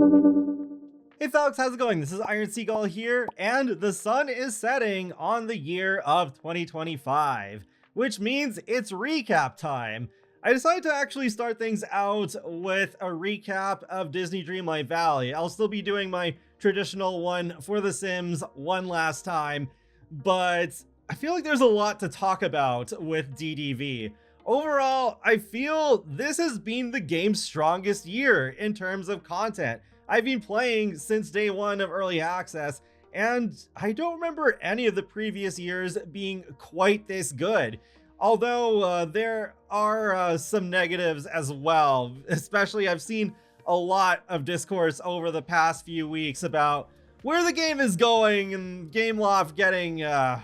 Hey folks, how's it going? This is Iron Seagull here, and the sun is setting on the year of 2025, which means it's recap time. I decided to actually start things out with a recap of Disney Dreamlight Valley. I'll still be doing my traditional one for The Sims one last time, but I feel like there's a lot to talk about with DDV. Overall, I feel this has been the game's strongest year in terms of content. I've been playing since day one of early access, and I don't remember any of the previous years being quite this good. Although there are some negatives as well. Especially I've seen a lot of discourse over the past few weeks about where the game is going and Gameloft getting,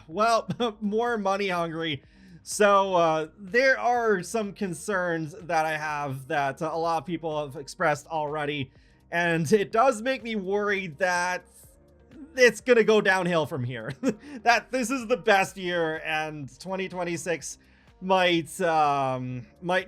well, more money hungry. So there are some concerns that I have that a lot of people have expressed already. And it does make me worried that it's gonna go downhill from here. That this is the best year, and 2026 might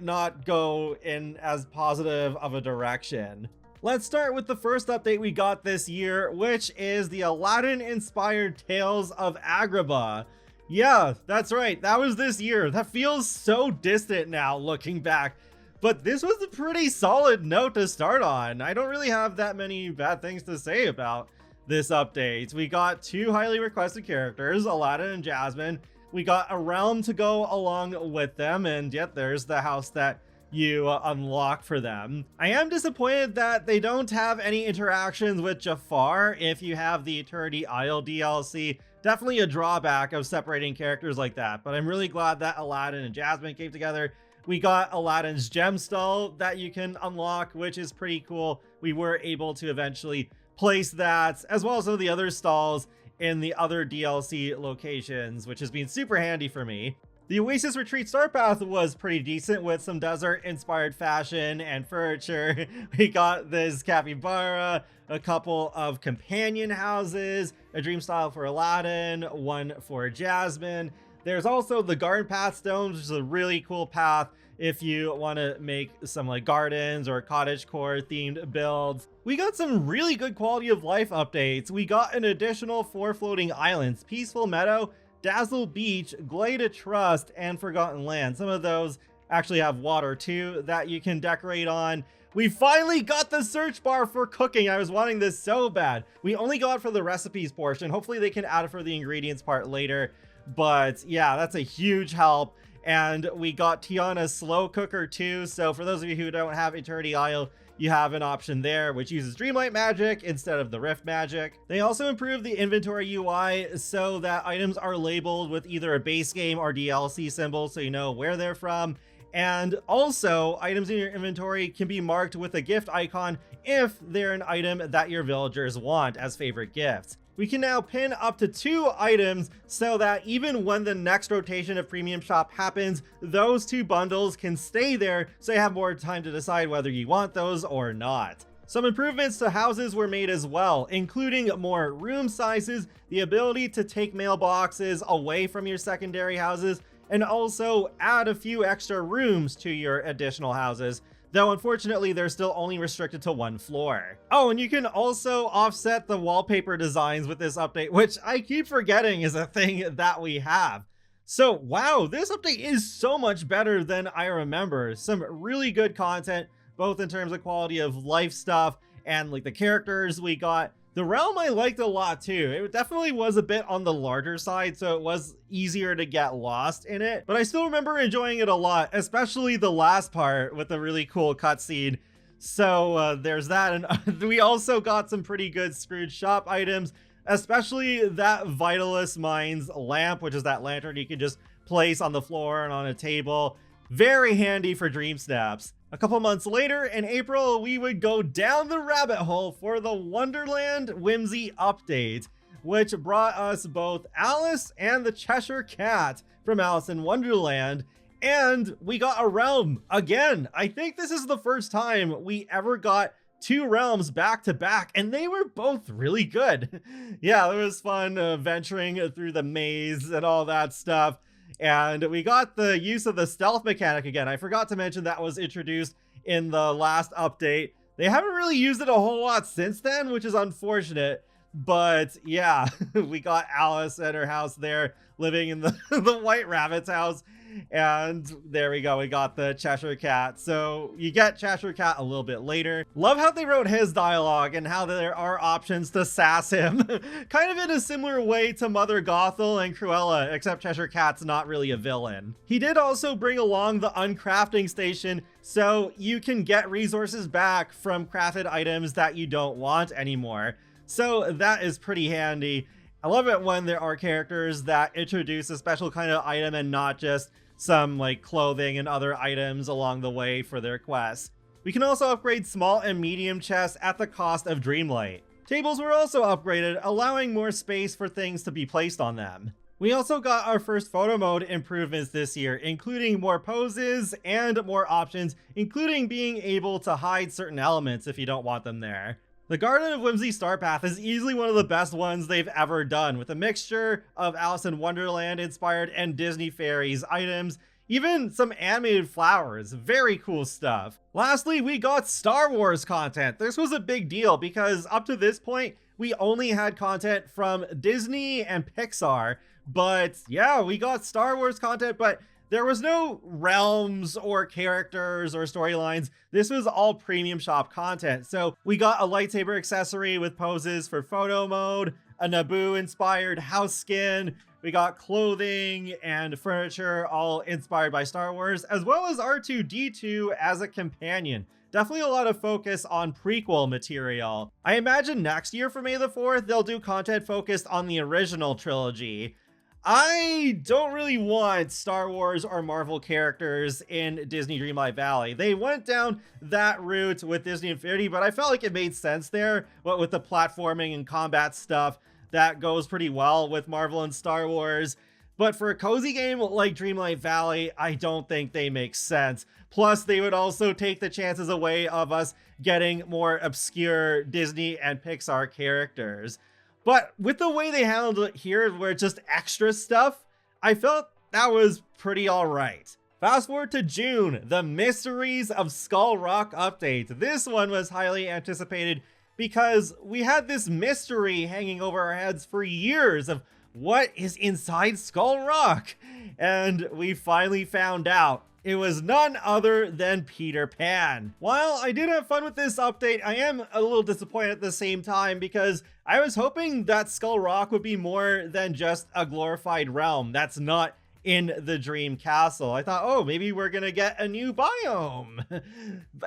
not go in as positive of a direction. Let's start with the first update we got this year, which is the Aladdin-inspired Tales of Agrabah. Yeah, that's right, that was this year. That feels so distant now, looking back. But this was a pretty solid note to start on. I don't really have that many bad things to say about this update. We got two highly requested characters, Aladdin and Jasmine. We got a realm to go along with them, and yet there's the house that you unlock for them. I am disappointed that they don't have any interactions with Jafar if you have the Eternity Isle DLC. Definitely a drawback of separating characters like that, but I'm really glad that Aladdin and Jasmine came together. We got Aladdin's gem stall that you can unlock, which is pretty cool. We were able to eventually place that, as well as some of the other stalls in the other DLC locations, which has been super handy for me. The Oasis Retreat Start Path was pretty decent with some desert-inspired fashion and furniture. We got this capybara, a couple of companion houses, a dream style for Aladdin, one for Jasmine. There's also the garden path stones, which is a really cool path if you want to make some like gardens or cottagecore themed builds. We got some really good quality of life updates. We got an additional 4 floating islands: Peaceful Meadow, Dazzle Beach, Glade of Trust, and Forgotten Land. Some of those actually have water too that you can decorate on. We finally got the search bar for cooking. I was wanting this so bad. We only got it for the recipes portion. Hopefully they can add it for the ingredients part later. But yeah, that's a huge help. And we got Tiana's slow cooker too. So for those of you who don't have Eternity Isle, you have an option there which uses Dreamlight magic instead of the Rift magic. They also improved the inventory UI so that items are labeled with either a base game or DLC symbol so you know where they're from. And also, items in your inventory can be marked with a gift icon if they're an item that your villagers want as favorite gifts. We can now pin up to 2 items so that even when the next rotation of Premium Shop happens, those 2 bundles can stay there so you have more time to decide whether you want those or not. Some improvements to houses were made as well, including more room sizes, the ability to take mailboxes away from your secondary houses, and also add a few extra rooms to your additional houses. Though unfortunately they're still only restricted to 1 floor. Oh, and you can also offset the wallpaper designs with this update, which I keep forgetting is a thing that we have. So wow, this update is so much better than I remember. Some really good content, both in terms of quality of life stuff and like the characters we got. The realm I liked a lot too. It definitely was a bit on the larger side, so it was easier to get lost in it. But I still remember enjoying it a lot, especially the last part with the really cool cutscene. So there's that. And we also got some pretty good Scrooge shop items, especially that Vitalist Mines lamp, which is that lantern you can just place on the floor and on a table. Very handy for dream snaps. A couple months later, in April, we would go down the rabbit hole for the Wonderland Whimsy update, which brought us both Alice and the Cheshire Cat from Alice in Wonderland, and we got a realm again. I think this is the first time we ever got 2 realms back to back, and they were both really good. Yeah, it was fun venturing through the maze and all that stuff. And we got the use of the stealth mechanic again. I forgot to mention that was introduced in the last update. They haven't really used it a whole lot since then, which is unfortunate. But yeah, we got Alice at her house there, living in the, the White Rabbit's house. And there we go, we got the Cheshire Cat. So you get Cheshire Cat a little bit later. Love how they wrote his dialogue and how there are options to sass him. Kind of in a similar way to Mother Gothel and Cruella, except Cheshire Cat's not really a villain. He did also bring along the uncrafting station, so you can get resources back from crafted items that you don't want anymore. So that is pretty handy. I love it when there are characters that introduce a special kind of item and not just some like clothing and other items along the way for their quests. We can also upgrade small and medium chests at the cost of Dreamlight. Tables were also upgraded, allowing more space for things to be placed on them. We also got our first photo mode improvements this year, including more poses and more options, including being able to hide certain elements if you don't want them there. The Garden of Whimsy Star Path is easily one of the best ones they've ever done, with a mixture of Alice in Wonderland inspired and Disney fairies items, even some animated flowers. Very cool stuff. Lastly, we got Star Wars content. This was a big deal because up to this point, we only had content from Disney and Pixar. But yeah, we got Star Wars content, but there was no realms or characters or storylines. This was all premium shop content. So we got a lightsaber accessory with poses for photo mode, a Naboo inspired house skin. We got clothing and furniture all inspired by Star Wars, as well as R2-D2 as a companion. Definitely a lot of focus on prequel material. I imagine next year for May the 4th, they'll do content focused on the original trilogy. I don't really want Star Wars or Marvel characters in Disney Dreamlight Valley. They went down that route with Disney Infinity, but I felt like it made sense there. What with the platforming and combat stuff, that goes pretty well with Marvel and Star Wars. But for a cozy game like Dreamlight Valley, I don't think they make sense. Plus, they would also take the chances away of us getting more obscure Disney and Pixar characters. But with the way they handled it here, where it's just extra stuff, I felt that was pretty alright. Fast forward to June, the Mysteries of Skull Rock update. This one was highly anticipated because we had this mystery hanging over our heads for years of what is inside Skull Rock. And we finally found out. It was none other than Peter Pan. While I did have fun with this update, I am a little disappointed at the same time because I was hoping that Skull Rock would be more than just a glorified realm that's not in the Dream Castle. I thought, oh, maybe we're gonna get a new biome.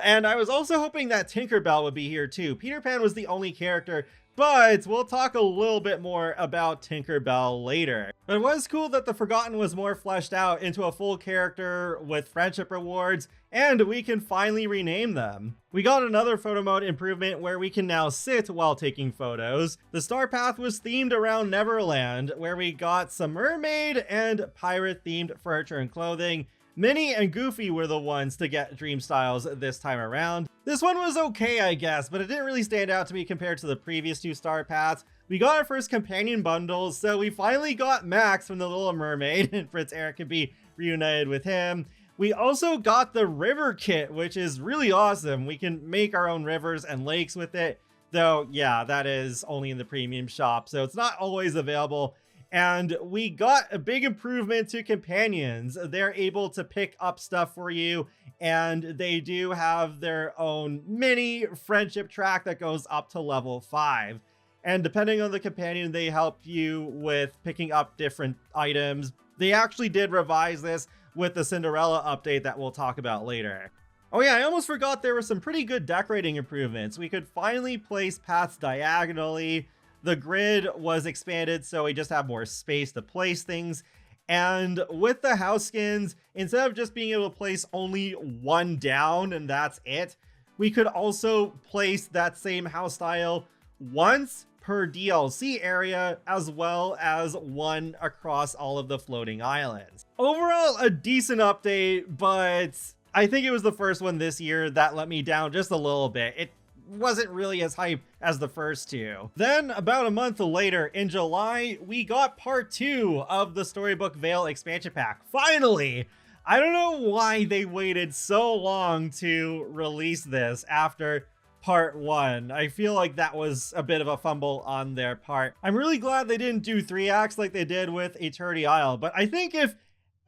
And I was also hoping that Tinkerbell would be here too. Peter Pan was the only character, but we'll talk a little bit more about Tinkerbell later. But it was cool that the Forgotten was more fleshed out into a full character with friendship rewards, and we can finally rename them. We got another photo mode improvement where we can now sit while taking photos. The Star Path was themed around Neverland, where we got some mermaid and pirate themed furniture and clothing. Minnie and Goofy were the ones to get Dream Styles this time around. This one was okay, I guess, but it didn't really stand out to me compared to the previous two Star Paths. We got our first companion bundles, so we finally got Max from The Little Mermaid, and Prince Eric could be reunited with him. We also got the river kit, which is really awesome. We can make our own rivers and lakes with it, though, yeah, that is only in the premium shop, so it's not always available. And we got a big improvement to companions. They're able to pick up stuff for you, and they do have their own mini friendship track that goes up to level 5. And depending on the companion, they help you with picking up different items. They actually did revise this with the Cinderella update that we'll talk about later. Oh yeah, I almost forgot there were some pretty good decorating improvements. We could finally place paths diagonally. The grid was expanded, so we just have more space to place things. And with the house skins, instead of just being able to place only one down and that's it, we could also place that same house style once per DLC area, as well as one across all of the floating islands. Overall, a decent update, but I think it was the first one this year that let me down just a little bit. It wasn't really as hype as the first two. Then about a month later in July, we got part 2 of the Storybook Vale expansion pack. Finally! I don't know why they waited so long to release this after part 1. I feel like that was a bit of a fumble on their part. I'm really glad they didn't do 3 acts like they did with Eternity Isle, but I think if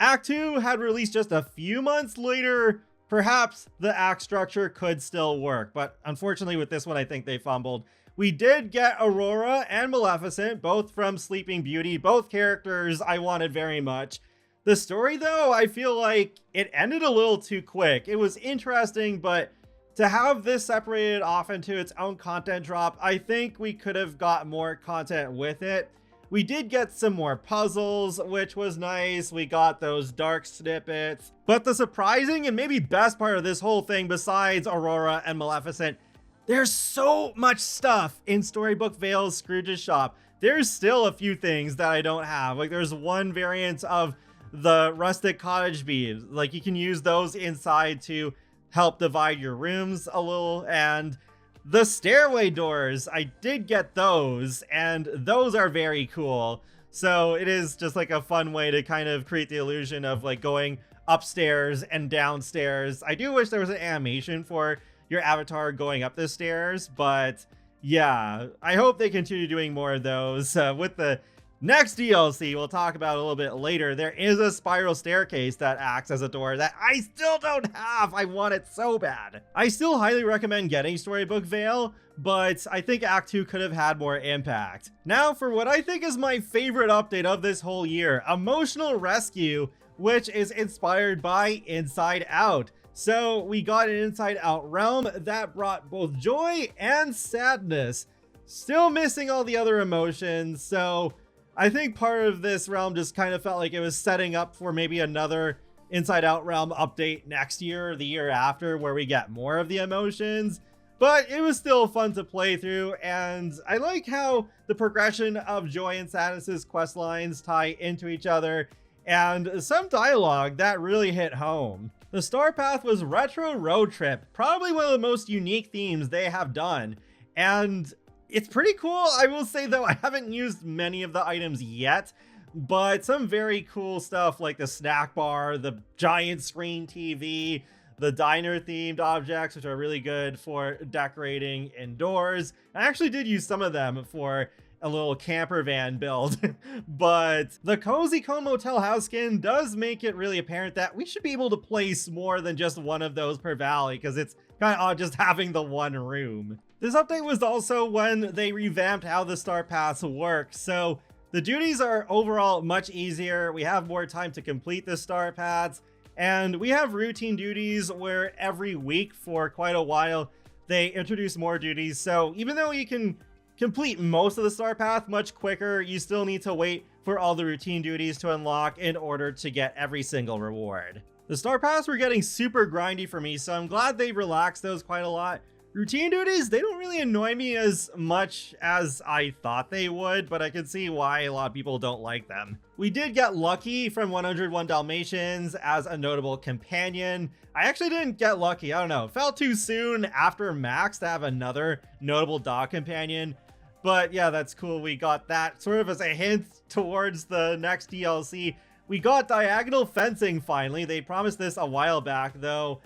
Act 2 had released just a few months later, perhaps the act structure could still work. But unfortunately with this one, I think they fumbled. We did get Aurora and Maleficent, both from Sleeping Beauty, both characters I wanted very much. The story, though, I feel like it ended a little too quick. It was interesting, but to have this separated off into its own content drop, I think we could have got more content with it. We did get some more puzzles, which was nice. We got those dark snippets. But the surprising and maybe best part of this whole thing, besides Aurora and Maleficent, there's so much stuff in Storybook Vale's Scrooge's shop. There's still a few things that I don't have. Like, there's one variant of the rustic cottage beams. Like, you can use those inside to help divide your rooms a little. And the stairway doors, I did get those, and those are very cool. So it is just like a fun way to kind of create the illusion of like going upstairs and downstairs. I do wish there was an animation for your avatar going up the stairs, but yeah, I hope they continue doing more of those. With the next DLC we'll talk about a little bit later, there is a spiral staircase that acts as a door that I still don't have. I want it so bad. I still highly recommend getting Storybook Vale, but I think Act 2 could have had more impact. Now for what I think is my favorite update of this whole year, Emotional Rescue, which is inspired by Inside Out. So we got an Inside Out realm that brought both joy and sadness. Still missing all the other emotions, so I think part of this realm just kind of felt like it was setting up for maybe another Inside Out realm update next year or the year after where we get more of the emotions. But it was still fun to play through, and I like how the progression of joy and sadness's quest lines tie into each other, and some dialogue that really hit home. The Star Path was Retro Road Trip, probably one of the most unique themes they have done, and it's pretty cool. I will say though, I haven't used many of the items yet, but some very cool stuff like the snack bar, the giant screen TV, the diner themed objects, which are really good for decorating indoors. I actually did use some of them for a little camper van build, but the Cozy Cone Motel house skin does make it really apparent that we should be able to place more than just one of those per valley, because it's kind of odd just having the one room. This update was also when they revamped how the star paths work, so the duties are overall much easier. We have more time to complete the star paths, and we have routine duties where every week for quite a while they introduce more duties. So even though you can complete most of the star path much quicker, you still need to wait for all the routine duties to unlock in order to get every single reward. The star paths were getting super grindy for me, so I'm glad they relaxed those quite a lot. Routine duties, they don't really annoy me as much as I thought they would, but I can see why a lot of people don't like them. We did get Lucky from 101 Dalmatians as a notable companion. I actually didn't get Lucky, I don't know. It felt too soon after Max to have another notable dog companion. But yeah, that's cool. We got that sort of as a hint towards the next DLC. We got diagonal fencing finally. They promised this a while back, though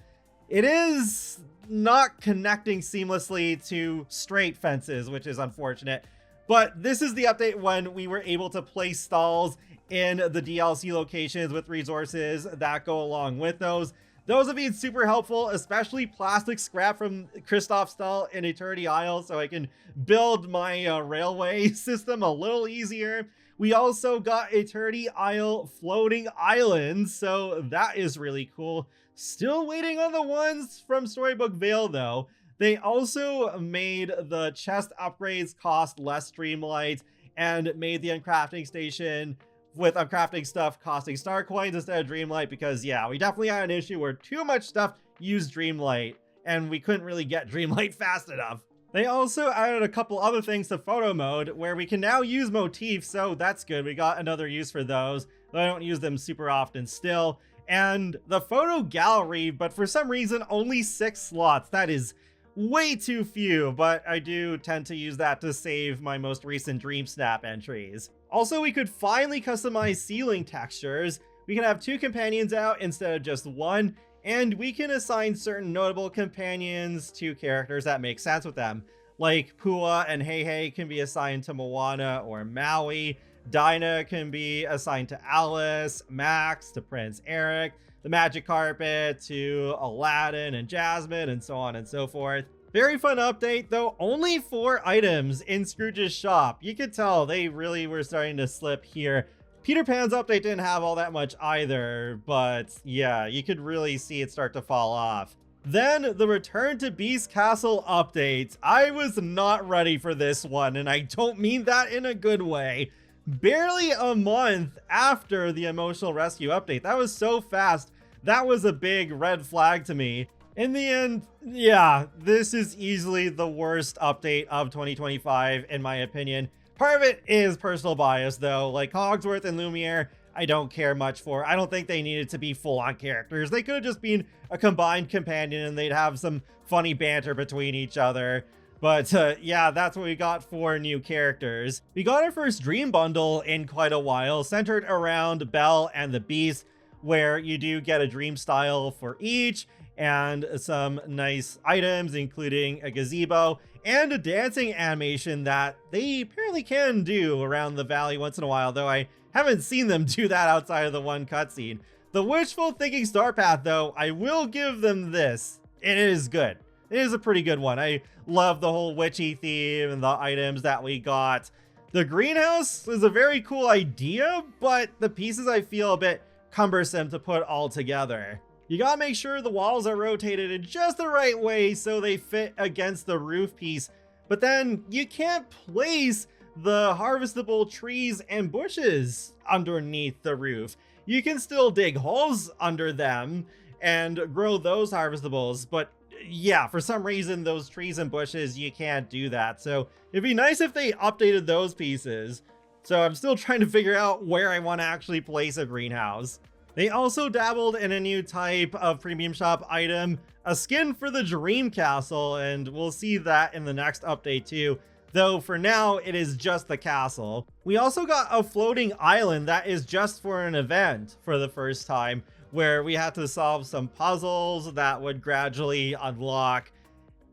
it is not connecting seamlessly to straight fences, which is unfortunate. But this is the update when we were able to place stalls in the DLC locations with resources that go along with those. Those have been super helpful, especially plastic scrap from Kristoff's stall in Eternity Isle, so I can build my railway system a little easier. We also got Eternity Isle floating islands, so that is really cool. Still waiting on the ones from Storybook Vale though. They also made the chest upgrades cost less streamlight and made the uncrafting station with uncrafting stuff costing star coins instead of Dreamlight, because yeah, we definitely had an issue where too much stuff used Dreamlight and we couldn't really get Dreamlight fast enough. They also added a couple other things to photo mode where we can now use motifs, so that's good. We got another use for those, though I don't use them super often still. And the photo gallery, but for some reason only 6 slots. That is way too few, but I do tend to use that to save my most recent Dream Snap entries. Also, we could finally customize ceiling textures. We can have 2 companions out instead of just 1, and we can assign certain notable companions to characters that make sense with them. Like Pua and Hey can be assigned to Moana or Maui, Dinah can be assigned to Alice, Max to Prince Eric, the Magic Carpet to Aladdin and Jasmine, and so on and so forth. Very fun update, though only 4 items in Scrooge's shop. You could tell they really were starting to slip here. Peter Pan's update didn't have all that much either, but yeah, you could really see it start to fall off. Then the Return to Beast Castle update. I was not ready for this one, and I don't mean that in a good way. Barely a month after the Emotional Rescue update. That was so fast. That was a big red flag to me. In the end, yeah, this is easily the worst update of 2025 in my opinion. Part of it is personal bias though, like Cogsworth and Lumiere, I don't care much for. I don't think they needed to be full-on characters. They could have just been a combined companion and they'd have some funny banter between each other. But yeah, that's what we got for new characters. We got our first Dream Bundle in quite a while, centered around Belle and the Beast, where you do get a dream style for each, and some nice items, including a gazebo and a dancing animation that they apparently can do around the valley once in a while, though I haven't seen them do that outside of the one cutscene. The wishful thinking star path, though, I will give them this. It is good. It is a pretty good one. I love the whole witchy theme and the items that we got. The greenhouse is a very cool idea, but the pieces I feel a bit cumbersome to put all together. You gotta make sure the walls are rotated in just the right way so they fit against the roof piece, but then you can't place the harvestable trees and bushes underneath the roof. You can still dig holes under them and grow those harvestables, but yeah, for some reason those trees and bushes, you can't do that. So it'd be nice if they updated those pieces. So I'm still trying to figure out where I want to actually place a greenhouse. They also dabbled in a new type of premium shop item, a skin for the Dream Castle, and we'll see that in the next update too. Though for now, it is just the castle. We also got a floating island that is just for an event for the first time, where we had to solve some puzzles that would gradually unlock.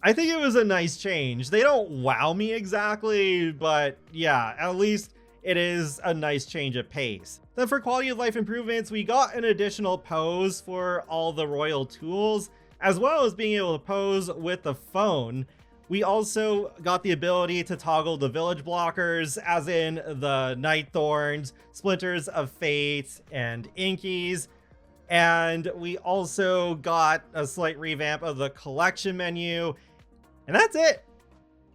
I think it was a nice change. They don't wow me exactly, but yeah, at least it is a nice change of pace. Then for quality of life improvements, we got an additional pose for all the royal tools, as well as being able to pose with the phone. We also got the ability to toggle the village blockers, as in the Night Thorns, Splinters of Fate, and Inkies. And we also got a slight revamp of the collection menu. And that's it.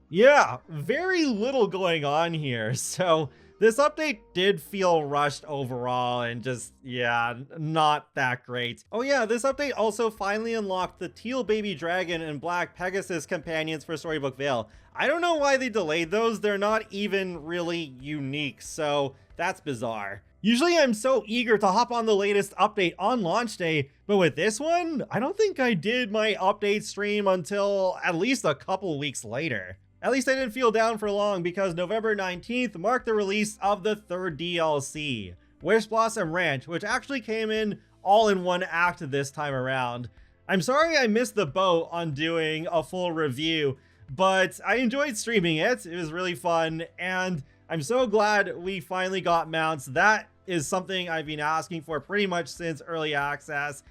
Yeah, very little going on here. So this update did feel rushed overall and just, yeah, not that great. Oh yeah, this update also finally unlocked the Teal Baby Dragon and Black Pegasus companions for Storybook Vale. I don't know why they delayed those. They're not even really unique, so that's bizarre. Usually I'm so eager to hop on the latest update on launch day, but with this one, I don't think I did my update stream until at least a couple weeks later. At least I didn't feel down for long, because November 19th marked the release of the third DLC, Wishblossom Ranch, which actually came in all in one act this time around. I'm sorry I missed the boat on doing a full review, but I enjoyed streaming it. It was really fun, and I'm so glad we finally got mounts. That is something I've been asking for pretty much since early access,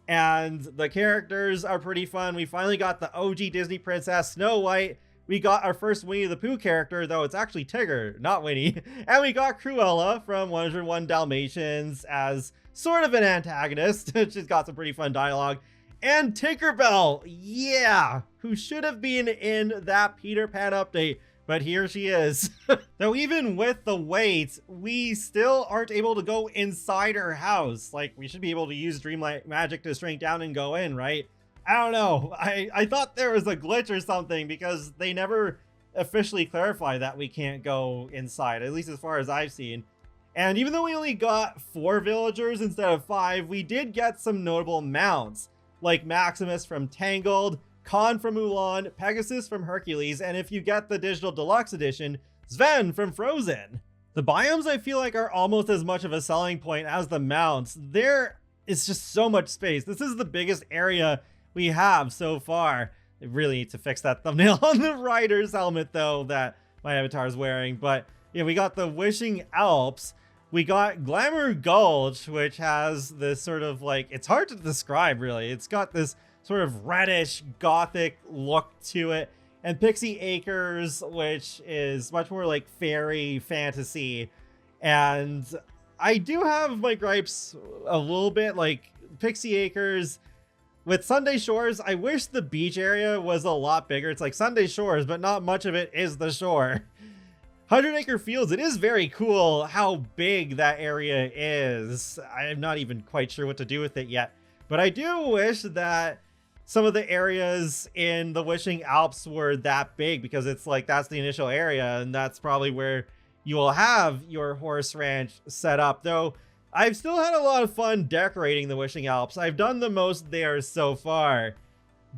and the characters are pretty fun. We finally got the OG Disney Princess, Snow White. We got our first Winnie the Pooh character, though it's actually Tigger, not Winnie. And we got Cruella from 101 Dalmatians as sort of an antagonist. She's got some pretty fun dialogue. And Tinkerbell, yeah, who should have been in that Peter Pan update, but here she is. Though even with the wait, we still aren't able to go inside her house. Like, we should be able to use Dreamlight Magic to shrink down and go in, right? I don't know. I thought there was a glitch or something, because they never officially clarify that we can't go inside, at least as far as I've seen. And even though we only got 4 villagers instead of 5, we did get some notable mounts, like Maximus from Tangled, Khan from Mulan, Pegasus from Hercules, and if you get the digital deluxe edition, Sven from Frozen. The biomes I feel like are almost as much of a selling point as the mounts. There it's just so much space. This is the biggest area we have so far. I really need to fix that thumbnail on the rider's helmet though that my avatar is wearing. But yeah, we got the Wishing Alps. We got Glamour Gulch, which has this sort of like, it's hard to describe really. It's got this sort of reddish gothic look to it. And Pixie Acres, which is much more like fairy fantasy. And I do have my gripes a little bit, like Pixie Acres with Sunday Shores. I wish the beach area was a lot bigger. It's like Sunday Shores, but not much of it is the shore. 100 Acre Fields, it is very cool how big that area is. I'm not even quite sure what to do with it yet, but I do wish that some of the areas in the Wishing Alps were that big, because it's like that's the initial area and that's probably where you will have your horse ranch set up. Though I've still had a lot of fun decorating the Wishing Alps. I've done the most there so far.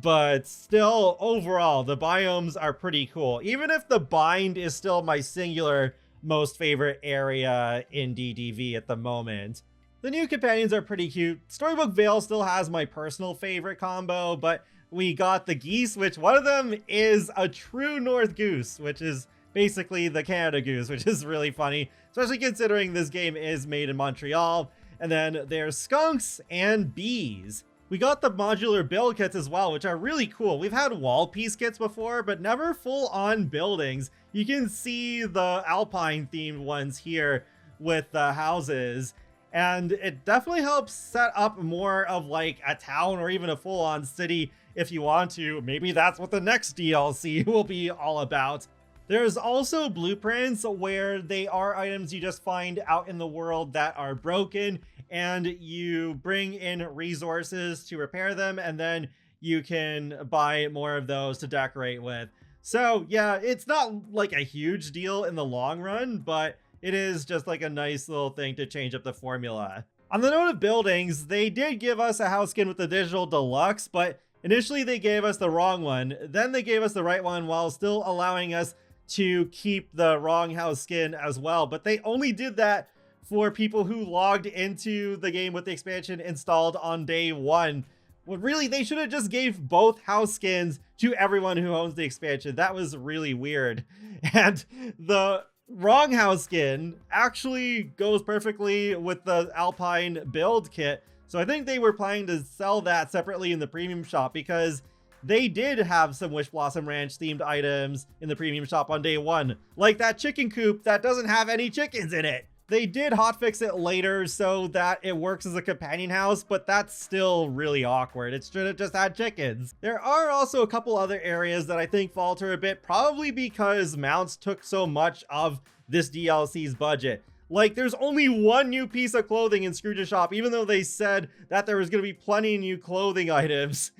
But still, overall, the biomes are pretty cool. Even if the bind is still my singular most favorite area in DDV at the moment. The new companions are pretty cute. Storybook Vale still has my personal favorite combo, but we got the geese, which one of them is a true North Goose, which is basically the Canada Goose, which is really funny, especially considering this game is made in Montreal. And then there's skunks and bees. We got the modular build kits as well, which are really cool. We've had wall piece kits before, but never full-on buildings. You can see the Alpine themed ones here with the houses, and it definitely helps set up more of like a town or even a full-on city if you want to. Maybe that's what the next DLC will be all about. There's also blueprints where they are items you just find out in the world that are broken, and you bring in resources to repair them, and then you can buy more of those to decorate with. So yeah, it's not like a huge deal in the long run, but it is just like a nice little thing to change up the formula. On the note of buildings, they did give us a house skin with the digital deluxe, but initially they gave us the wrong one. Then they gave us the right one while still allowing us to keep the wrong house skin as well. But they only did that for people who logged into the game with the expansion installed on day one. Well, really, they should have just gave both house skins to everyone who owns the expansion. That was really weird. And the wrong house skin actually goes perfectly with the Alpine build kit. So I think they were planning to sell that separately in the premium shop, because they did have some Wishblossom Ranch themed items in the premium shop on day one, like that chicken coop that doesn't have any chickens in it. They did hotfix it later so that it works as a companion house, but that's still really awkward. It should have just had chickens. There are also a couple other areas that I think falter a bit, probably because mounts took so much of this DLC's budget. Like, there's only one new piece of clothing in Scrooge's shop, even though they said that there was going to be plenty of new clothing items.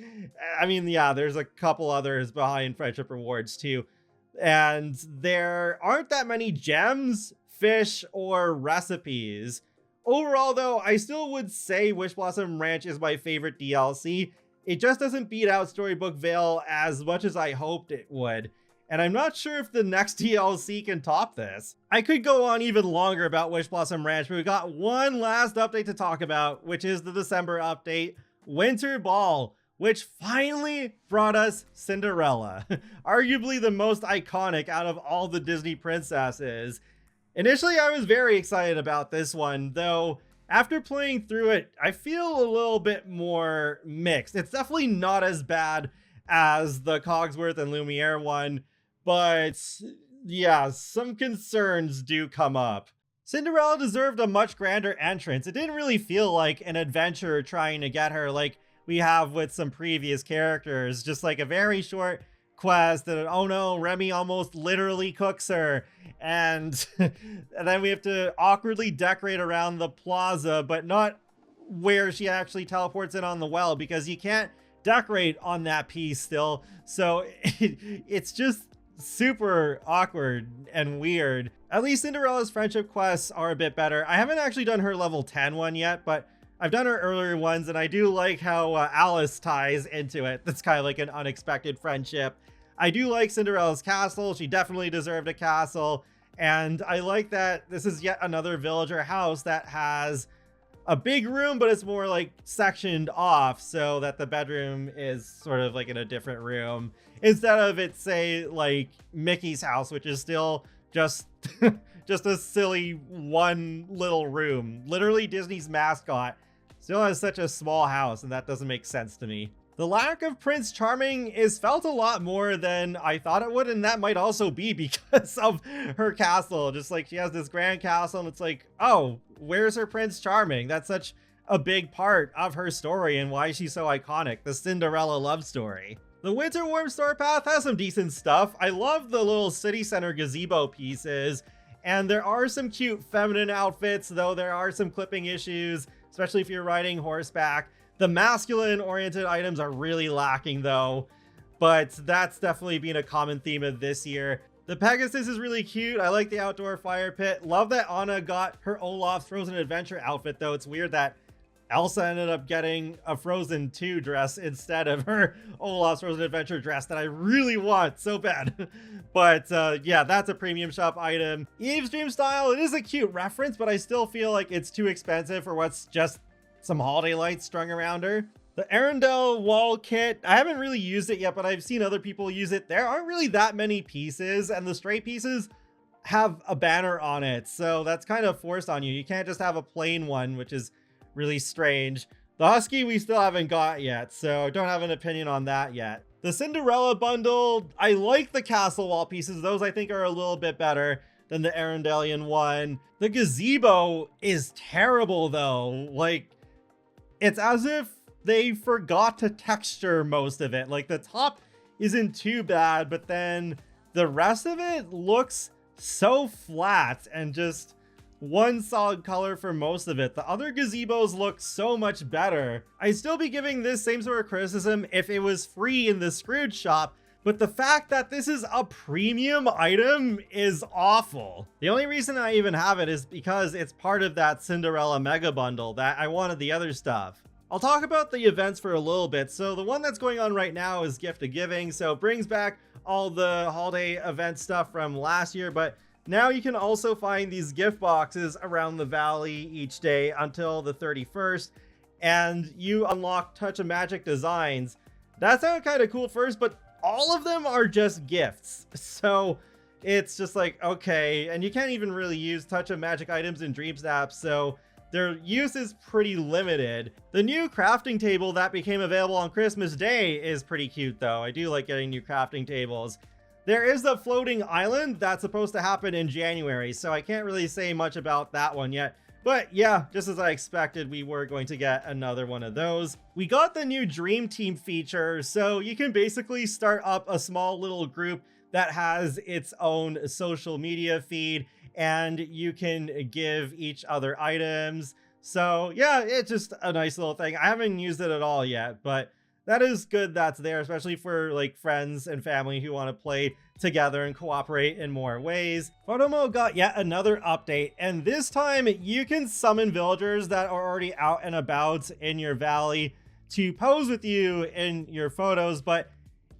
I mean, yeah, there's a couple others behind Friendship Rewards too. And there aren't that many gems, fish, or recipes. Overall, though, I still would say Wishblossom Ranch is my favorite DLC. It just doesn't beat out Storybook Vale as much as I hoped it would. And I'm not sure if the next DLC can top this. I could go on even longer about Wishblossom Ranch, but we got one last update to talk about, which is the December update, Winter Ball, which finally brought us Cinderella, arguably the most iconic out of all the Disney princesses. Initially, I was very excited about this one, though after playing through it, I feel a little bit more mixed. It's definitely not as bad as the Cogsworth and Lumiere one, but yeah, some concerns do come up. Cinderella deserved a much grander entrance. It didn't really feel like an adventure trying to get her like we have with some previous characters, just like a very short quest and oh no, Remy almost literally cooks her, and then we have to awkwardly decorate around the plaza, but not where she actually teleports in on the well, because you can't decorate on that piece still. So it's just super awkward and weird. At least Cinderella's friendship quests are a bit better. I haven't actually done her level 10 one yet, but I've done her earlier ones, and I do like how Alice ties into it. That's kind of like an unexpected friendship. I do like Cinderella's castle. She definitely deserved a castle. And I like that this is yet another villager house that has a big room, but it's more like sectioned off so that the bedroom is sort of like in a different room instead of it, say, like Mickey's house, which is still just just a silly one little room. Literally, Disney's mascot still has such a small house, and that doesn't make sense to me. The lack of Prince Charming is felt a lot more than I thought it would, and that might also be because of her castle. Just like she has this grand castle, and it's like, oh, where's her Prince Charming? That's such a big part of her story and why she's so iconic, the Cinderella love story. The Winter Warm Store Path has some decent stuff. I love the little city center gazebo pieces, and there are some cute feminine outfits, though there are some clipping issues, especially if you're riding horseback. The masculine-oriented items are really lacking, though, but that's definitely been a common theme of this year. The Pegasus is really cute. I like the outdoor fire pit. Love that Anna got her Olaf's Frozen Adventure outfit, though. It's weird that Elsa ended up getting a Frozen 2 dress instead of her Olaf's Frozen Adventure dress that I really want so bad. But yeah, that's a premium shop item. Eve's Dream Style, it is a cute reference, but I still feel like it's too expensive for what's just some holiday lights strung around her. The Arendelle wall kit, I haven't really used it yet, but I've seen other people use it. There aren't really that many pieces, and the straight pieces have a banner on it, so that's kind of forced on you. You can't just have a plain one, which is really strange. The Husky we still haven't got yet, so don't have an opinion on that yet. The Cinderella bundle, I like the castle wall pieces. Those I think are a little bit better than the Arendellian one. The gazebo is terrible though. Like, it's as if they forgot to texture most of it. Like, the top isn't too bad, but then the rest of it looks so flat and just one solid color for most of it. The other gazebos look so much better. I'd still be giving this same sort of criticism if it was free in the Scrooge shop, but the fact that this is a premium item is awful. The only reason I even have it is because it's part of that Cinderella mega bundle that I wanted the other stuff. I'll talk about the events for a little bit. So the one that's going on right now is Gift of Giving. So it brings back all the holiday event stuff from last year, but now you can also find these gift boxes around the valley each day until the 31st, and you unlock Touch of Magic designs. That sounded kind of cool at first, but all of them are just gifts. So it's just like, okay, and you can't even really use Touch of Magic items in Dream Snap, so their use is pretty limited. The new crafting table that became available on Christmas Day is pretty cute though. I do like getting new crafting tables. There is the floating island that's supposed to happen in January, so I can't really say much about that one yet. But yeah, just as I expected, we were going to get another one of those. We got the new Dream Team feature, so you can basically start up a small little group that has its own social media feed, and you can give each other items. So yeah, it's just a nice little thing. I haven't used it at all yet, but that is good that's there, especially for like friends and family who want to play together and cooperate in more ways. Photo mode got yet another update, and this time you can summon villagers that are already out and about in your valley to pose with you in your photos, but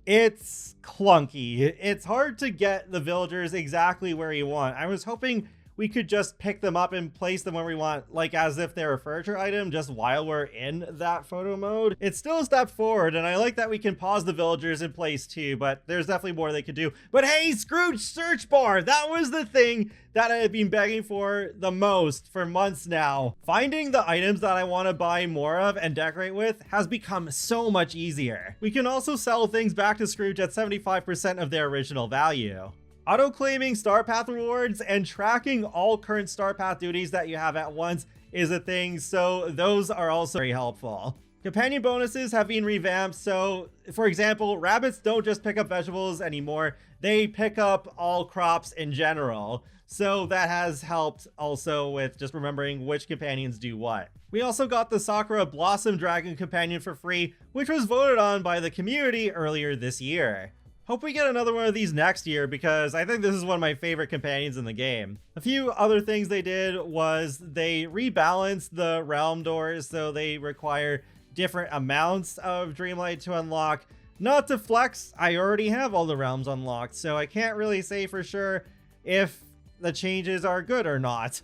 it's clunky. It's hard to get the villagers exactly where you want. I was hoping we could just pick them up and place them where we want, like as if they're a furniture item, just while we're in that photo mode. It's still a step forward, and I like that we can pause the villagers in place too, but there's definitely more they could do. But hey, Scrooge search bar! That was the thing that I have been begging for the most for months now. Finding the items that I want to buy more of and decorate with has become so much easier. We can also sell things back to Scrooge at 75% of their original value. Auto-claiming Star Path rewards and tracking all current Star Path duties that you have at once is a thing, so those are also very helpful. Companion bonuses have been revamped, so for example, rabbits don't just pick up vegetables anymore, they pick up all crops in general. So that has helped also with just remembering which companions do what. We also got the Sakura Blossom Dragon companion for free, which was voted on by the community earlier this year. Hope we get another one of these next year because I think this is one of my favorite companions in the game. A few other things they did was they rebalanced the realm doors so they require different amounts of Dreamlight to unlock. Not to flex, I already have all the realms unlocked, so I can't really say for sure if the changes are good or not.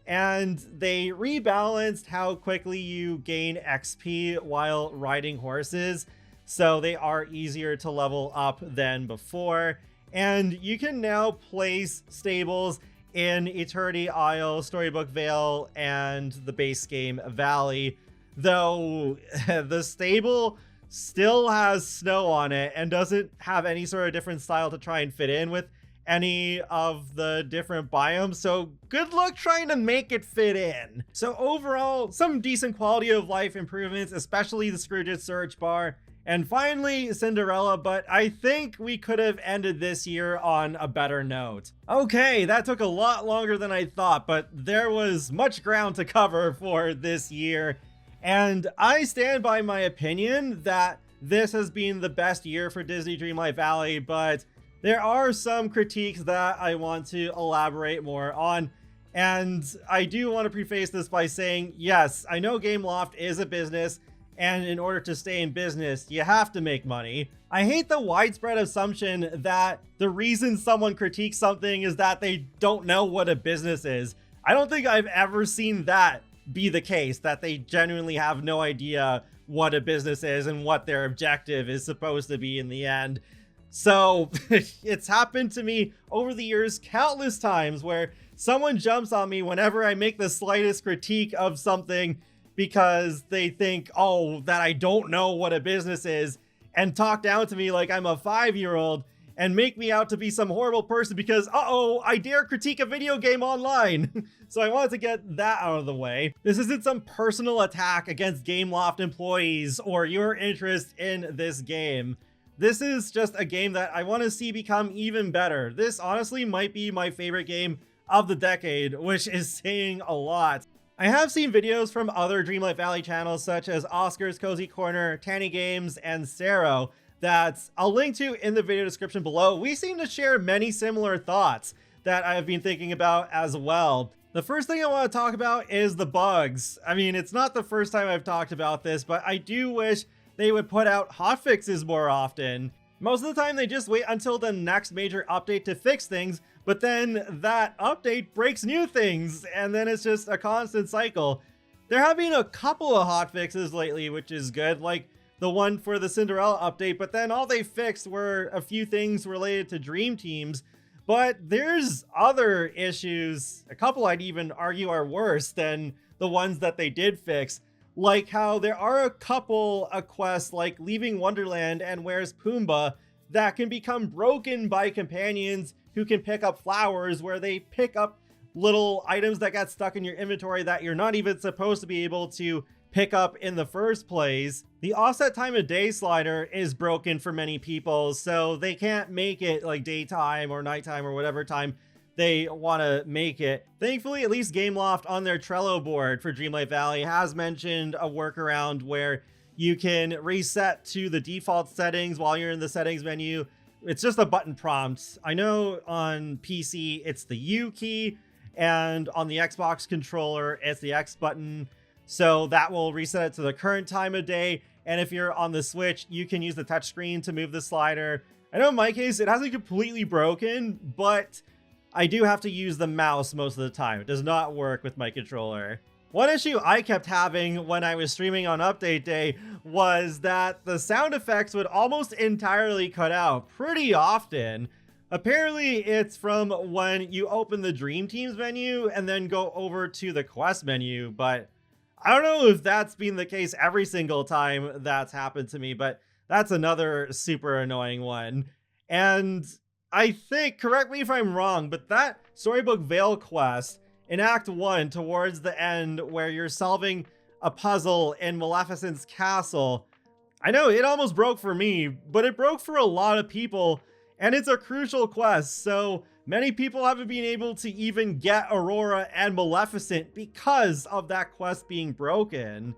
and they rebalanced how quickly you gain XP while riding horses, so they are easier to level up than before. And you can now place stables in Eternity Isle, Storybook Vale, and the base game Valley, though the stable still has snow on it and doesn't have any sort of different style to try and fit in with any of the different biomes, so good luck trying to make it fit in. So overall, some decent quality of life improvements, especially the Scrooge's search bar, and finally Cinderella, but I think we could have ended this year on a better note. Okay, that took a lot longer than I thought, but there was much ground to cover for this year, and I stand by my opinion that this has been the best year for Disney Dreamlight Valley, but there are some critiques that I want to elaborate more on, and I do want to preface this by saying, yes, I know Gameloft is a business, and in order to stay in business, you have to make money. I hate the widespread assumption that the reason someone critiques something is that they don't know what a business is. I don't think I've ever seen that be the case, that they genuinely have no idea what a business is and what their objective is supposed to be in the end. So it's happened to me over the years countless times where someone jumps on me whenever I make the slightest critique of something because they think, oh, that I don't know what a business is, and talk down to me like I'm a 5-year-old and make me out to be some horrible person because, uh-oh, I dare critique a video game online. So I wanted to get that out of the way. This isn't some personal attack against Gameloft employees or your interest in this game. This is just a game that I want to see become even better. This honestly might be my favorite game of the decade, which is saying a lot. I have seen videos from other Dreamlight Valley channels such as Oscar's Cozy Corner, Tanny Games, and Saro that I'll link to in the video description below. We seem to share many similar thoughts that I've been thinking about as well. The first thing I want to talk about is the bugs. I mean, it's not the first time I've talked about this, but I do wish they would put out hotfixes more often. Most of the time they just wait until the next major update to fix things, but then that update breaks new things, and then it's just a constant cycle. There have been a couple of hotfixes lately, which is good, like the one for the Cinderella update, but then all they fixed were a few things related to Dream Teams. But there's other issues, a couple I'd even argue are worse than the ones that they did fix. Like how there are a couple of quests like Leaving Wonderland and Where's Pumbaa that can become broken by companions who can pick up flowers, where they pick up little items that got stuck in your inventory that you're not even supposed to be able to pick up in the first place. The offset time of day slider is broken for many people, so they can't make it like daytime or nighttime or whatever time they want to make it. Thankfully, at least Gameloft on their Trello board for Dreamlight Valley has mentioned a workaround where you can reset to the default settings while you're in the settings menu. It's just a button prompt. I know on PC it's the U key, and on the Xbox controller it's the X button. So that will reset it to the current time of day. And if you're on the Switch, you can use the touchscreen to move the slider. I know in my case, it hasn't completely broken, but I do have to use the mouse most of the time. It does not work with my controller. One issue I kept having when I was streaming on update day was that the sound effects would almost entirely cut out pretty often. Apparently it's from when you open the Dream Teams menu and then go over to the quest menu, but I don't know if that's been the case every single time that's happened to me, but that's another super annoying one. And I think, correct me if I'm wrong, but that Storybook Vale quest in Act 1 towards the end where you're solving a puzzle in Maleficent's castle, I know it almost broke for me, but it broke for a lot of people, and it's a crucial quest, so many people haven't been able to even get Aurora and Maleficent because of that quest being broken.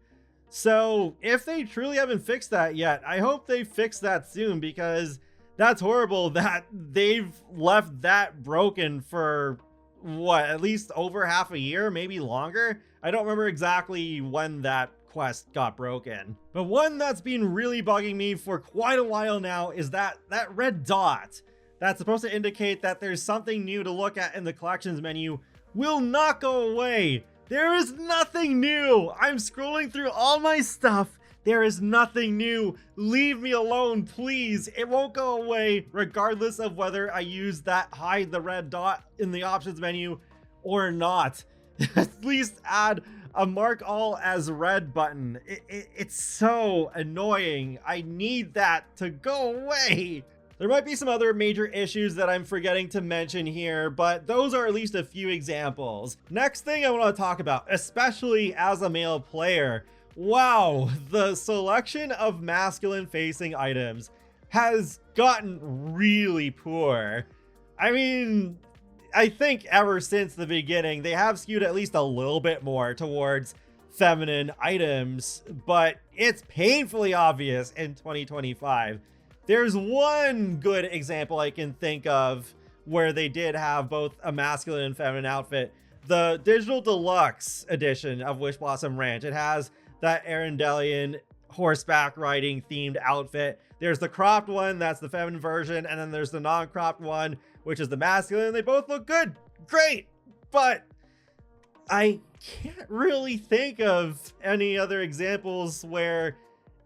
So if they truly haven't fixed that yet, I hope they fix that soon, because that's horrible that they've left that broken for, what, at least over half a year, maybe longer? I don't remember exactly when that quest got broken. But one that's been really bugging me for quite a while now is that red dot that's supposed to indicate that there's something new to look at in the collections menu will not go away. There is nothing new. I'm scrolling through all my stuff. There is nothing new. Leave me alone, please. It won't go away regardless of whether I use that hide the red dot in the options menu or not. At least add a mark all as red button. It's so annoying. I need that to go away. There might be some other major issues that I'm forgetting to mention here, but those are at least a few examples. Next thing I want to talk about, especially as a male player, wow, the selection of masculine facing items has gotten really poor. I mean, I think ever since the beginning, they have skewed at least a little bit more towards feminine items, but it's painfully obvious in 2025. There's one good example I can think of where they did have both a masculine and feminine outfit. The digital deluxe edition of Wishblossom Ranch. It has that Arendelian horseback riding themed outfit. There's the cropped one, that's the feminine version, and then there's the non-cropped one, which is the masculine. They both look good, great, but I can't really think of any other examples where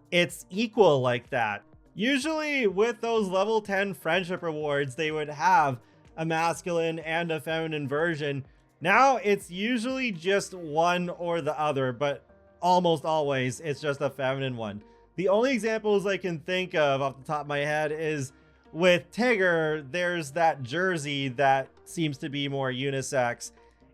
it's equal like that. Usually with those level 10 friendship rewards, they would have a masculine and a feminine version. Now it's usually just one or the other, but almost always it's just a feminine one. The only examples I can think of off the top of my head is with Tigger, there's that jersey that seems to be more unisex.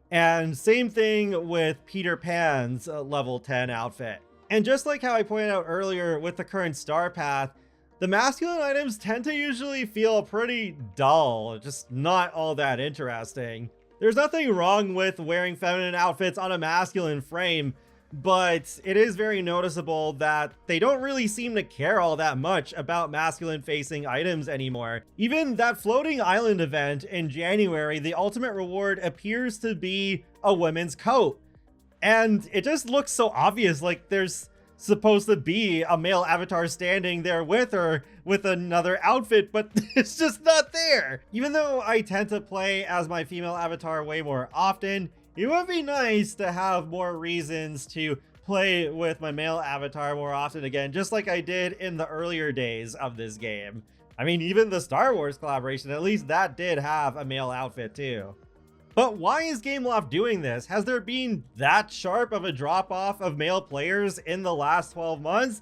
And same thing with Peter Pan's level 10 outfit. And just like how I pointed out earlier with the current star path, the masculine items tend to usually feel pretty dull, just not all that interesting. There's nothing wrong with wearing feminine outfits on a masculine frame, but it is very noticeable that they don't really seem to care all that much about masculine facing items anymore. Even that floating island event in January, the ultimate reward appears to be a women's coat. And it just looks so obvious, like there's supposed to be a male avatar standing there with her with another outfit, but it's just not there. Even though I tend to play as my female avatar way more often, it would be nice to have more reasons to play with my male avatar more often again, just like I did in the earlier days of this game. I mean, even the Star Wars collaboration, at least that did have a male outfit too. But why is Gameloft doing this? Has there been that sharp of a drop-off of male players in the last 12 months?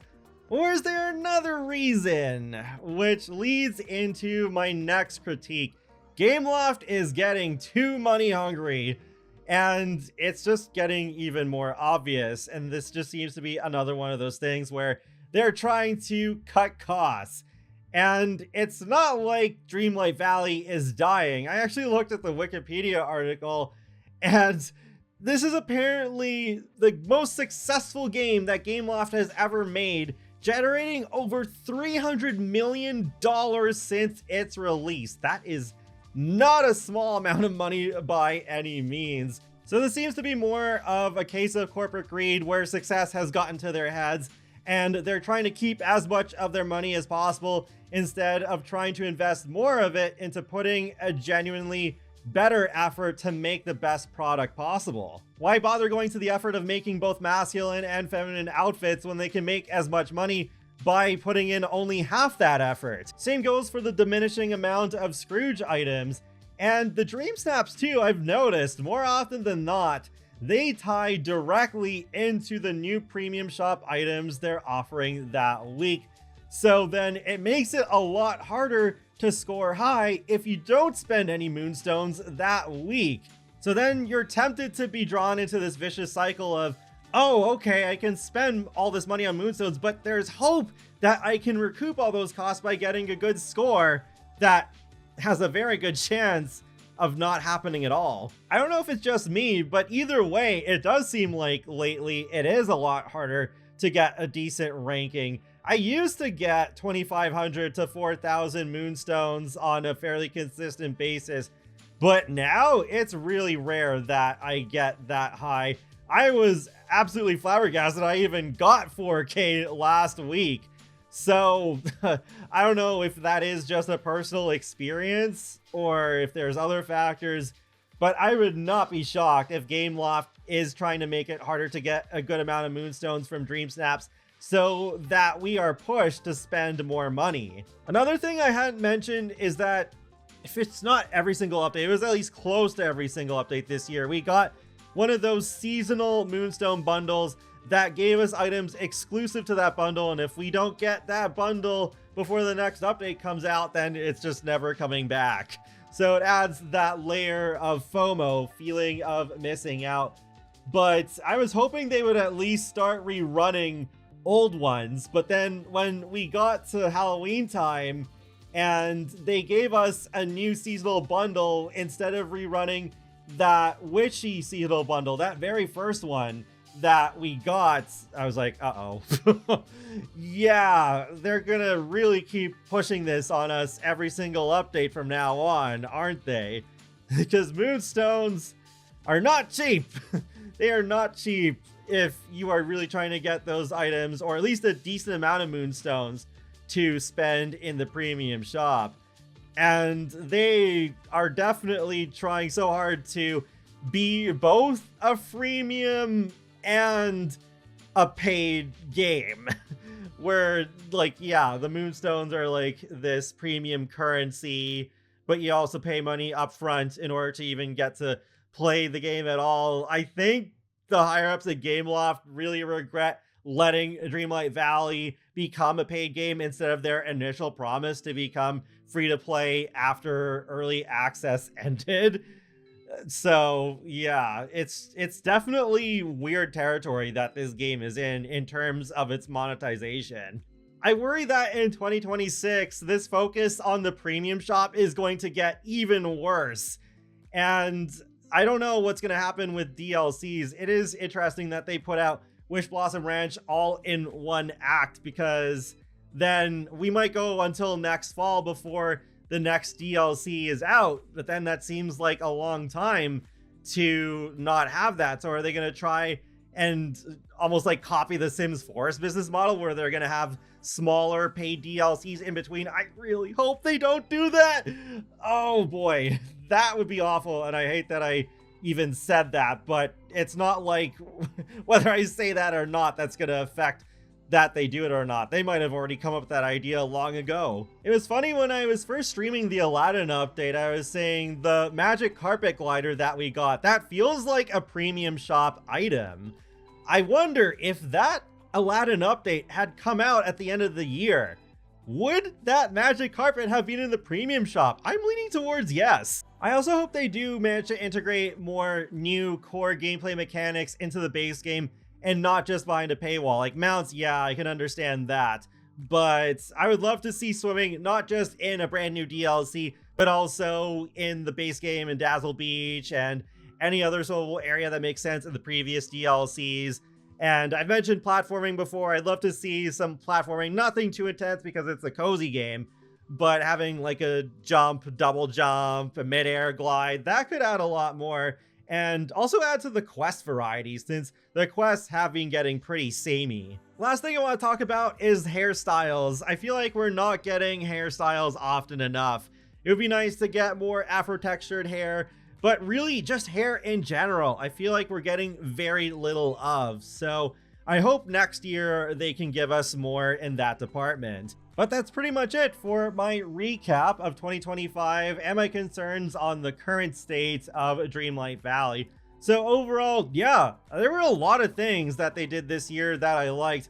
Or is there another reason? Which leads into my next critique. Gameloft is getting too money hungry, and it's just getting even more obvious. And this just seems to be another one of those things where they're trying to cut costs. And it's not like Dreamlight Valley is dying. I actually looked at the Wikipedia article, and this is apparently the most successful game that Gameloft has ever made, generating over $300 million since its release. That is not a small amount of money by any means. So this seems to be more of a case of corporate greed where success has gotten to their heads, and they're trying to keep as much of their money as possible instead of trying to invest more of it into putting a genuinely better effort to make the best product possible. Why bother going to the effort of making both masculine and feminine outfits when they can make as much money by putting in only half that effort? Same goes for the diminishing amount of Scrooge items. And the Dream Snaps too, I've noticed more often than not, they tie directly into the new premium shop items they're offering that week. So then it makes it a lot harder to score high if you don't spend any moonstones that week. So then you're tempted to be drawn into this vicious cycle of, oh, okay, I can spend all this money on moonstones, but there's hope that I can recoup all those costs by getting a good score that has a very good chance of not happening at all. I don't know if it's just me, but either way, it does seem like lately it is a lot harder to get a decent ranking. I used to get 2,500 to 4,000 moonstones on a fairly consistent basis, but now it's really rare that I get that high. I was absolutely flabbergasted I even got 4K last week. So I don't know if that is just a personal experience or if there's other factors, but I would not be shocked if Gameloft is trying to make it harder to get a good amount of moonstones from Dream Snaps so that we are pushed to spend more money. Another thing I hadn't mentioned is that if it's not every single update, it was at least close to every single update this year. We got one of those seasonal moonstone bundles that gave us items exclusive to that bundle, and if we don't get that bundle before the next update comes out, then it's just never coming back. So it adds that layer of FOMO, feeling of missing out. But I was hoping they would at least start rerunning old ones, but then when we got to Halloween time and they gave us a new seasonal bundle instead of rerunning that witchy seasonal bundle, that very first one that we got, I was like, uh-oh. Yeah, they're gonna really keep pushing this on us every single update from now on, aren't they? Because moonstones are not cheap. They are not cheap if you are really trying to get those items, or at least a decent amount of moonstones to spend in the premium shop. And they are definitely trying so hard to be both a freemium and a paid game. Where, like, yeah, the moonstones are like this premium currency, but you also pay money up front in order to even get to play the game at all. I think the higher ups at Gameloft really regret letting Dreamlight Valley become a paid game instead of their initial promise to become free to play after early access ended. So yeah, it's definitely weird territory that this game is in terms of its monetization. I worry that in 2026, this focus on the premium shop is going to get even worse. And I don't know what's going to happen with DLCs. It is interesting that they put out Wishblossom Ranch all in one act, because then we might go until next fall before the next DLC is out, but then that seems like a long time to not have that. So are they going to try and almost like copy the Sims Forest business model where they're going to have smaller paid DLCs in between? I really hope they don't do that. Oh boy, that would be awful. And I hate that I even said that, but it's not like whether I say that or not, that's going to affect that they do it or not. They might have already come up with that idea long ago. It was funny when I was first streaming the Aladdin update, I was saying the magic carpet glider that we got, that feels like a premium shop item. I wonder if that Aladdin update had come out at the end of the year, would that magic carpet have been in the premium shop? I'm leaning towards yes. I also hope they do manage to integrate more new core gameplay mechanics into the base game and not just behind a paywall. Like mounts, yeah, I can understand that. But I would love to see swimming not just in a brand new DLC, but also in the base game in Dazzle Beach and any other swimmable area that makes sense in the previous DLCs. And I've mentioned platforming before. I'd love to see some platforming, nothing too intense because it's a cozy game, but having like a jump, double jump, a mid-air glide, that could add a lot more. And also add to the quest variety, since the quests have been getting pretty samey. Last thing I want to talk about is hairstyles. I feel like we're not getting hairstyles often enough. It would be nice to get more Afro-textured hair, but really just hair in general, I feel like we're getting very little of. So I hope next year they can give us more in that department. But that's pretty much it for my recap of 2025 and my concerns on the current state of Dreamlight Valley. So overall, yeah, there were a lot of things that they did this year that I liked,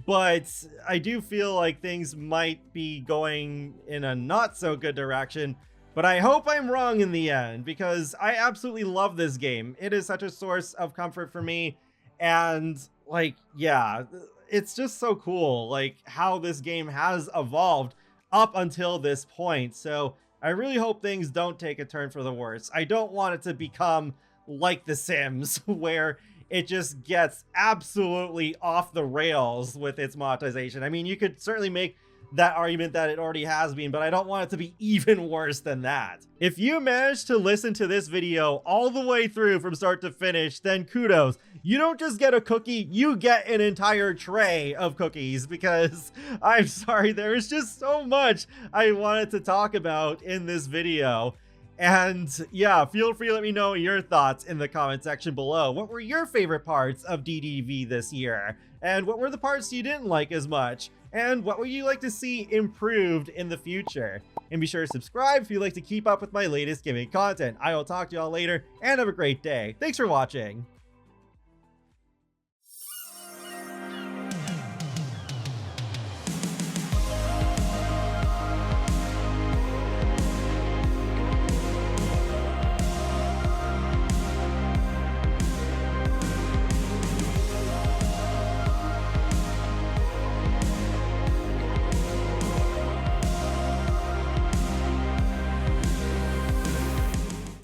but I do feel like things might be going in a not so good direction. But I hope I'm wrong in the end, because I absolutely love this game. It is such a source of comfort for me, and like, yeah, it's just so cool, like how this game has evolved up until this point. So I really hope things don't take a turn for the worse. I don't want it to become like The Sims, where it just gets absolutely off the rails with its monetization. I mean, you could certainly make that argument that it already has been, but I don't want it to be even worse than that. If you managed to listen to this video all the way through from start to finish, then kudos. You don't just get a cookie, you get an entire tray of cookies, because I'm sorry, there is just so much I wanted to talk about in this video. And yeah, feel free to let me know your thoughts in the comment section below. What were your favorite parts of DDV this year? And what were the parts you didn't like as much? And what would you like to see improved in the future? And be sure to subscribe if you'd like to keep up with my latest gaming content. I will talk to y'all later, and have a great day. Thanks for watching.